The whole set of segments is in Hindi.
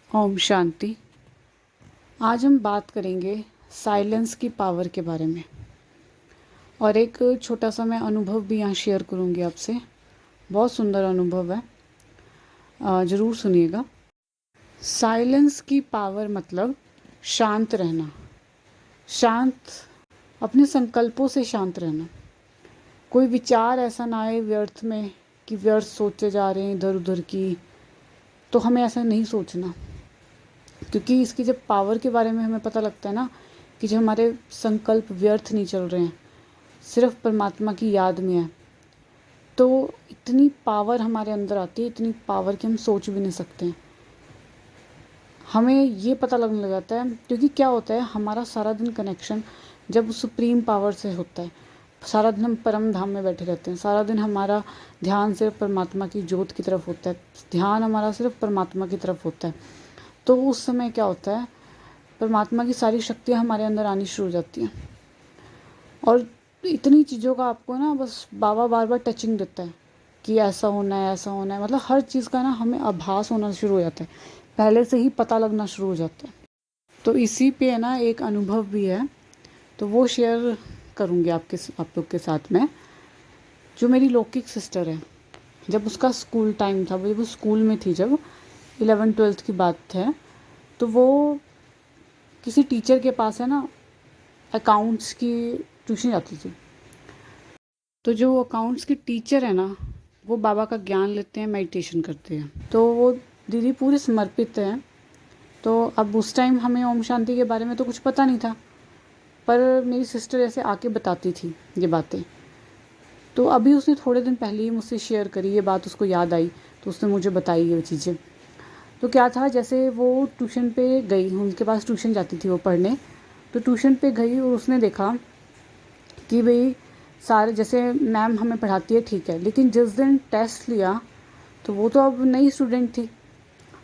ओम शांति। आज हम बात करेंगे साइलेंस की पावर के बारे में और एक छोटा सा मैं अनुभव भी यहाँ शेयर करूँगी आपसे। बहुत सुंदर अनुभव है, ज़रूर सुनिएगा। साइलेंस की पावर मतलब शांत रहना, शांत, अपने संकल्पों से शांत रहना। कोई विचार ऐसा ना आए व्यर्थ में कि व्यर्थ सोचे जा रहे हैं इधर उधर की, तो हमें ऐसा नहीं सोचना। क्योंकि इसकी जब पावर के बारे में हमें पता लगता है ना कि जो हमारे संकल्प व्यर्थ नहीं चल रहे हैं, सिर्फ परमात्मा की याद में है, तो इतनी पावर हमारे अंदर आती है, इतनी पावर कि हम सोच भी नहीं सकते हैं। हमें ये पता लगने लग जाता है, क्योंकि क्या होता है, हमारा सारा दिन कनेक्शन जब सुप्रीम पावर से होता है, सारा दिन हम परम धाम में बैठे रहते हैं, सारा दिन हमारा ध्यान सिर्फ परमात्मा की ज्योत की तरफ होता है, ध्यान हमारा सिर्फ परमात्मा की तरफ होता है। तो उस समय क्या होता है, परमात्मा की सारी शक्तियाँ हमारे अंदर आनी शुरू हो जाती हैं और इतनी चीज़ों का आपको ना बस बाबा बार बार टचिंग देता है कि ऐसा होना है, ऐसा होना है। मतलब हर चीज़ का ना हमें आभास होना शुरू हो जाता है, पहले से ही पता लगना शुरू हो जाता है। तो इसी पे है ना एक अनुभव भी है, तो वो शेयर करूँगी आप लोग के साथ में। जो मेरी लौकिक सिस्टर है, जब उसका स्कूल टाइम था, वो स्कूल में थी, जब 11th-12th की बात है, तो वो किसी टीचर के पास है ना अकाउंट्स की ट्यूशन जाती थी। तो जो अकाउंट्स की टीचर है ना, वो बाबा का ज्ञान लेते हैं, मेडिटेशन करते हैं। तो वो दीदी पूरी समर्पित है। तो अब उस टाइम हमें ओम शांति के बारे में तो कुछ पता नहीं था, पर मेरी सिस्टर ऐसे आके बताती थी ये बातें। तो अभी उसने थोड़े दिन पहले ही मुझसे शेयर करी ये बात, उसको याद आई तो उसने मुझे बताई ये चीज़ें। तो क्या था, जैसे वो ट्यूशन पे गई, उनके पास ट्यूशन जाती थी वो पढ़ने। तो ट्यूशन पे गई और उसने देखा कि भाई सारे, जैसे मैम हमें पढ़ाती है ठीक है, लेकिन जिस दिन टेस्ट लिया तो वो तो अब नई स्टूडेंट थी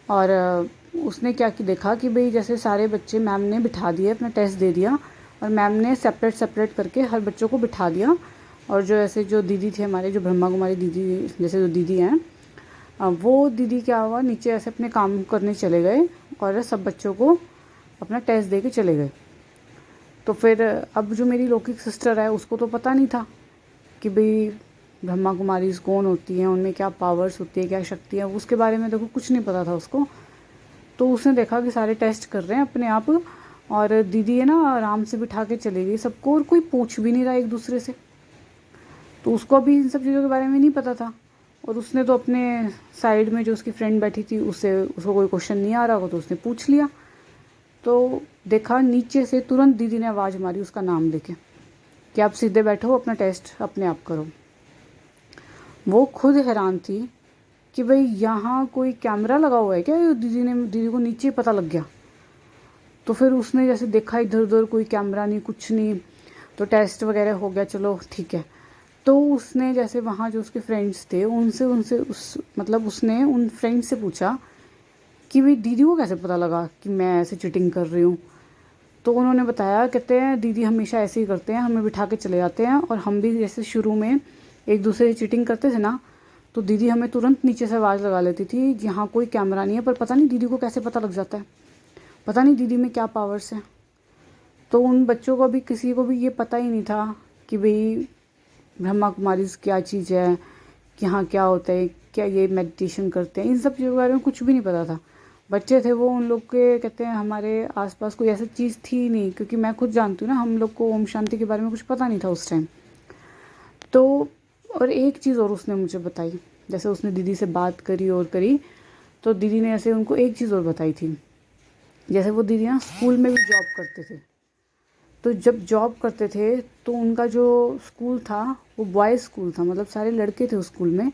और उसने क्या कि देखा कि भाई जैसे सारे बच्चे मैम ने बिठा दिए, अपना टेस्ट दे दिया और मैम ने सेपरेट सेपरेट करके हर बच्चों को बिठा दिया। और जो ऐसे जो दीदी थे हमारे, जो ब्रह्मा कुमारी दीदी जैसे जो दीदी हैं, वो दीदी क्या हुआ, नीचे ऐसे अपने काम करने चले गए और सब बच्चों को अपना टेस्ट दे के चले गए। तो फिर अब जो मेरी लौकिक सिस्टर है, उसको तो पता नहीं था कि भाई ब्रह्मा कुमारीज़ कौन होती हैं, उनमें क्या पावर्स होती है, क्या शक्ति है, उसके बारे में देखो कुछ नहीं पता था उसको। तो उसने देखा कि सारे टेस्ट कर रहे हैं अपने आप और दीदी है ना आराम से बिठा के चली गई सबको, और कोई पूछ भी नहीं रहा एक दूसरे से। तो उसको अभी इन सब चीज़ों के बारे में नहीं पता था और उसने तो अपने साइड में जो उसकी फ्रेंड बैठी थी, उसको कोई क्वेश्चन नहीं आ रहा होगा तो उसने पूछ लिया। तो देखा नीचे से तुरंत दीदी ने आवाज़ मारी उसका नाम लेके कि आप सीधे बैठो, अपना टेस्ट अपने आप करो। वो खुद हैरान थी कि भाई यहाँ कोई कैमरा लगा हुआ है क्या, दीदी को नीचे पता लग गया। तो फिर उसने जैसे देखा इधर उधर, कोई कैमरा नहीं, कुछ नहीं, तो टेस्ट वगैरह हो गया, चलो ठीक है। तो उसने जैसे वहाँ जो उसके फ्रेंड्स थे उनसे उनसे उस मतलब उसने उन फ्रेंड्स से पूछा कि भाई दीदी को कैसे पता लगा कि मैं ऐसे चीटिंग कर रही हूँ। तो उन्होंने बताया, कहते हैं दीदी हमेशा ऐसे ही करते हैं, हमें बिठा के चले जाते हैं और हम भी जैसे शुरू में एक दूसरे से चीटिंग करते थे ना, तो दीदी हमें तुरंत नीचे से आवाज़ लगा लेती थी, यहाँ कोई कैमरा नहीं है, पर पता नहीं दीदी को कैसे पता लग जाता है, पता नहीं दीदी में क्या पावर्स हैं। तो उन बच्चों को भी, किसी को भी ये पता ही नहीं था कि भाई ब्रह्मा कुमारी क्या चीज़ है, कि हाँ क्या होता है, क्या ये मेडिटेशन करते हैं, इन सब चीज़ों के बारे में कुछ भी नहीं पता था। बच्चे थे वो, उन लोग के कहते हैं हमारे आसपास कोई ऐसी चीज़ थी ही नहीं, क्योंकि मैं खुद जानती हूँ ना, हम लोग को ओम शांति के बारे में कुछ पता नहीं था उस टाइम। तो और एक चीज़ और उसने मुझे बताई, जैसे उसने दीदी से बात करी और करी, तो दीदी ने ऐसे उनको एक चीज़ और बताई थी। जैसे वो दीदी ना स्कूल में भी जॉब करते थे, तो जब जॉब करते थे तो उनका जो स्कूल था वो बॉयज़ स्कूल था, मतलब सारे लड़के थे उस स्कूल में।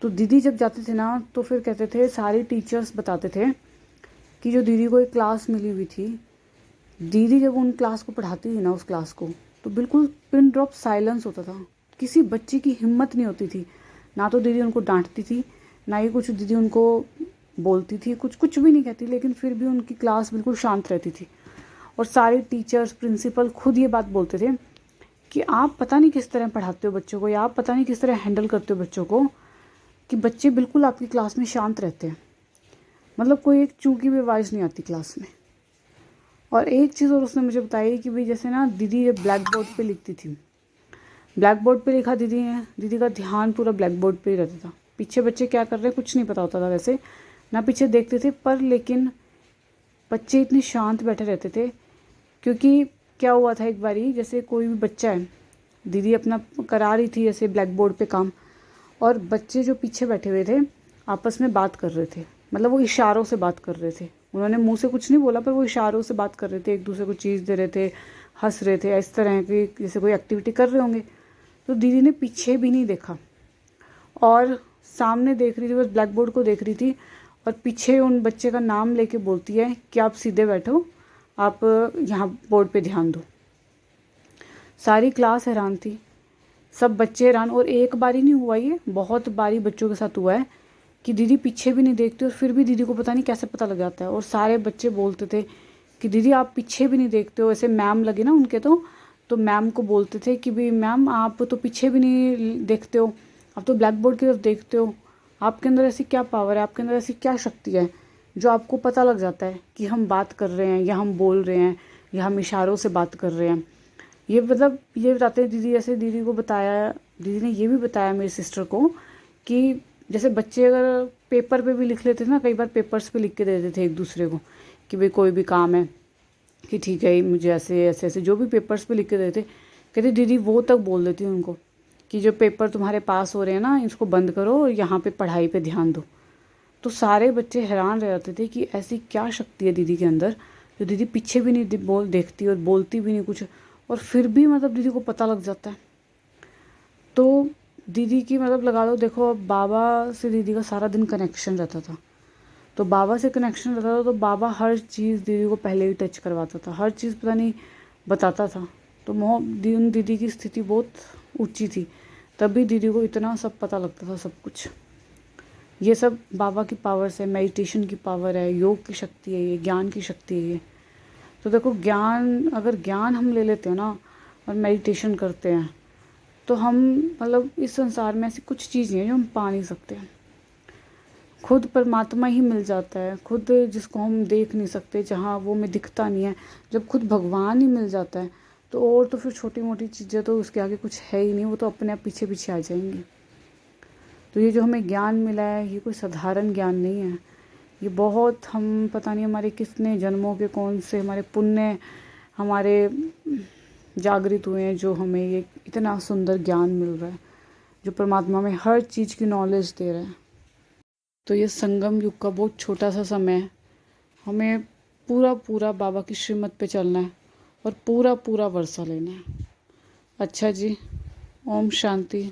तो दीदी जब जाते थे ना, तो फिर कहते थे, सारे टीचर्स बताते थे कि जो दीदी को एक क्लास मिली हुई थी, दीदी जब उन क्लास को पढ़ाती थी ना, उस क्लास को, तो बिल्कुल पिन ड्रॉप साइलेंस होता था, किसी बच्चे की हिम्मत नहीं होती थी, ना तो दीदी उनको डांटती थी, ना ही कुछ दीदी उनको बोलती थी, कुछ भी नहीं कहती, लेकिन फिर भी उनकी क्लास बिल्कुल शांत रहती थी। और सारे टीचर्स, प्रिंसिपल खुद ये बात बोलते थे कि आप पता नहीं किस तरह पढ़ाते हो बच्चों को, या आप पता नहीं किस तरह हैंडल करते हो बच्चों को, कि बच्चे बिल्कुल आपकी क्लास में शांत रहते हैं। मतलब कोई एक चूं की भी आवाज़ नहीं आती क्लास में। और एक चीज़ और उसने मुझे बताई कि भाई जैसे ना दीदी ये ब्लैक बोर्ड पे लिखती थी, ब्लैक बोर्ड पे लिखा दीदी ने, दीदी का ध्यान पूरा ब्लैक बोर्ड पे ही रहता था। पीछे बच्चे क्या कर रहे हैं कुछ नहीं पता होता था वैसे, ना पीछे देखते थे, पर लेकिन बच्चे इतने शांत बैठे रहते थे। क्योंकि क्या हुआ था एक बारी, जैसे कोई भी बच्चा है, दीदी अपना करा रही थी ऐसे ब्लैक बोर्ड पे काम, और बच्चे जो पीछे बैठे हुए थे आपस में बात कर रहे थे, मतलब वो इशारों से बात कर रहे थे। उन्होंने मुंह से कुछ नहीं बोला, पर वो इशारों से बात कर रहे थे, एक दूसरे को चीज़ दे रहे थे, हंस रहे थे, इस तरह की जैसे कोई एक्टिविटी कर रहे होंगे। तो दीदी ने पीछे भी नहीं देखा और सामने देख रही थी, बस ब्लैक बोर्ड को देख रही थी, और पीछे उन बच्चे का नाम लेके बोलती है कि आप सीधे बैठो, आप यहाँ बोर्ड पे ध्यान दो। सारी क्लास हैरान थी, सब बच्चे हैरान। और एक बारी नहीं हुआ, ये बहुत बारी बच्चों के साथ हुआ है कि दीदी पीछे भी नहीं देखती और फिर भी दीदी को पता नहीं कैसे पता लग जाता है। और सारे बच्चे बोलते थे कि दीदी आप पीछे भी नहीं देखते हो। ऐसे मैम लगे ना उनके, तो मैम को बोलते थे कि भाई मैम आप तो पीछे भी नहीं देखते हो, आप तो ब्लैक बोर्ड की तरफ देखते हो, आपके अंदर ऐसी क्या पावर है, आपके अंदर ऐसी क्या शक्ति है जो आपको पता लग जाता है कि हम बात कर रहे हैं या हम बोल रहे हैं या हम इशारों से बात कर रहे हैं। ये मतलब ये बताते हैं दीदी, ऐसे दीदी को बताया, दीदी ने ये भी बताया मेरी सिस्टर को कि जैसे बच्चे अगर पेपर पे भी लिख लेते थे ना, कई बार पेपर्स पे लिख के दे देते थे एक दूसरे को कि भाई कोई भी काम है कि ठीक है मुझे ऐसे ऐसे ऐसे, जो भी पेपर्स पे लिख के देते, कहते दीदी वो तक बोल देती उनको कि जो पेपर तुम्हारे पास हो रहे हैं ना इसको बंद करो और यहाँ पे पढ़ाई पे ध्यान दो। तो सारे बच्चे हैरान रह जाते थे कि ऐसी क्या शक्ति है दीदी के अंदर, जो दीदी पीछे भी नहीं देखती और बोलती भी नहीं कुछ, और फिर भी मतलब दीदी को पता लग जाता है। तो दीदी की मतलब लगा लो, देखो अब बाबा से दीदी का सारा दिन कनेक्शन रहता था, तो बाबा से कनेक्शन रहता था तो बाबा हर चीज़ दीदी को पहले ही टच करवाता था, हर चीज़ पता नहीं बताता था। तो उन दीदी की स्थिति बहुत ऊंची थी, तभी दीदी को इतना सब पता लगता था सब कुछ। ये सब बाबा की पावर से, मेडिटेशन की पावर है, योग की शक्ति है, ये ज्ञान की शक्ति है ये। तो देखो ज्ञान, अगर ज्ञान हम ले लेते हैं ना और मेडिटेशन करते हैं तो हम मतलब इस संसार में ऐसी कुछ चीज़ नहीं है जो हम पा नहीं सकते हैं। खुद परमात्मा ही मिल जाता है, खुद जिसको हम देख नहीं सकते, जहाँ वो हमें दिखता नहीं है, जब खुद भगवान ही मिल जाता है तो और तो फिर छोटी मोटी चीज़ें तो उसके आगे कुछ है ही नहीं, वो तो अपने आप पीछे पीछे आ जाएंगी। तो ये जो हमें ज्ञान मिला है ये कोई साधारण ज्ञान नहीं है, ये बहुत, हम पता नहीं हमारे कितने जन्मों के कौन से हमारे पुण्य हमारे जागृत हुए हैं जो हमें ये इतना सुंदर ज्ञान मिल रहा है, जो परमात्मा में हर चीज़ की नॉलेज दे रहा है। तो ये संगम युग का बहुत छोटा सा समय है, हमें पूरा पूरा बाबा की श्रीमत पे चलना है और पूरा पूरा वर्षा लेना है। अच्छा जी, ओम शांति।